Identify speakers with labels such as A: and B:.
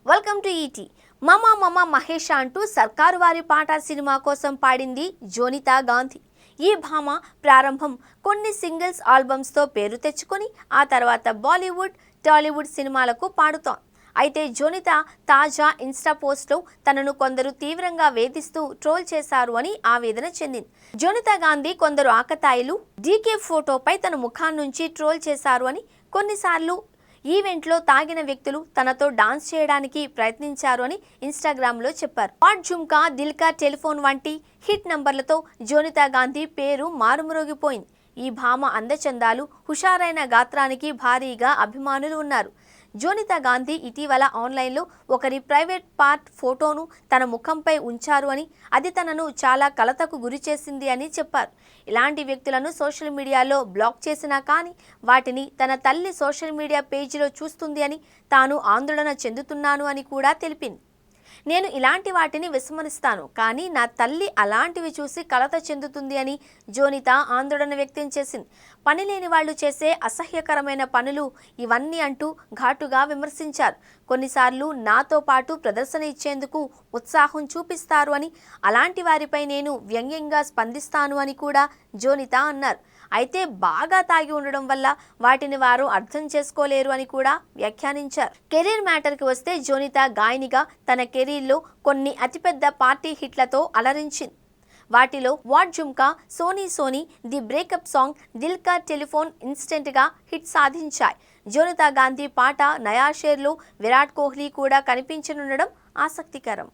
A: Welcome to ET. మమా మమా మహేష్ అంటూ సర్కారు వారి పాట సినిమా కోసం పాడింది జోనితా గాంధీ. ఈ భామ ప్రారంభం కొన్ని సింగిల్స్ ఆల్బమ్స్తో పేరు తెచ్చుకొని ఆ తర్వాత బాలీవుడ్, టాలీవుడ్ సినిమాలకు పాడుతోంది. అయితే జోనితా తాజా ఇన్స్టా పోస్ట్లో తనను కొందరు తీవ్రంగా వేధిస్తూ ట్రోల్ చేశారు అని ఆవేదన చెందింది. జోనితా గాంధీ కొందరు ఆకతాయిలు డీకే ఫోటోపై తన ముఖాన్నుంచి ట్రోల్ చేశారు అని, కొన్నిసార్లు ఈవెంట్లో తాగిన వ్యక్తులు తనతో డాన్స్ చేయడానికి ప్రయత్నించారు అని ఇన్స్టాగ్రామ్లో చెప్పారు. వాట్ జుమ్కా, దిల్ కా టెలిఫోన్ వంటి హిట్ నంబర్లతో జోనితా గాంధీ పేరు మారుమ్రోగిపోయింది. ఈ భామ అందచందాలు, హుషారైన గాత్రానికి భారీగా అభిమానులు ఉన్నారు. జోనితా గాంధీ ఇటీవల ఆన్లైన్లో ఒకరి ప్రైవేట్ పార్ట్ ఫోటోను తన ముఖంపై ఉంచారు అని, అది తనను చాలా కలతకు గురి చేసింది అని చెప్పారు. ఇలాంటి వ్యక్తులను సోషల్ మీడియాలో బ్లాక్ చేసినా కానీ వాటిని తన తల్లి సోషల్ మీడియా పేజీలో చూస్తుంది అని, తాను ఆందోళన చెందుతున్నాను అని కూడా తెలిపింది. నేను ఇలాంటి వాటిని విస్మరిస్తాను, కానీ నా తల్లి అలాంటివి చూసి కలత చెందుతుంది అని జోనితా ఆందోళన వ్యక్తం చేసింది. పని లేని వాళ్ళు చేసే అసహ్యకరమైన పనులు ఇవన్నీ అంటూ ఘాటుగా విమర్శించారు. కొన్నిసార్లు నాతో పాటు ప్రదర్శన ఇచ్చేందుకు ఉత్సాహం చూపిస్తారు అని, అలాంటి వారిపై నేను వ్యంగ్యంగా స్పందిస్తాను అని కూడా జోనితా అన్నారు. అయితే బాగా తాగి ఉండడం వల్ల వాటిని వారు అర్థం చేసుకోలేరు అని కూడా వ్యాఖ్యానించారు. కెరీర్ మ్యాటర్కి వస్తే జోనితా గాయనిగా తన కెరీర్లో కొన్ని అతిపెద్ద పార్టీ హిట్లతో అలరించింది. వాటిలో what Jhumka, Soni Soni, the breakup song, Dil Ka telephone ఇన్స్టెంట్గా హిట్ సాధించాయి. జోనితా గాంధీ పాట నయా షేర్లో విరాట్ కోహ్లీ కూడా కనిపించనుండడం ఆసక్తికరం.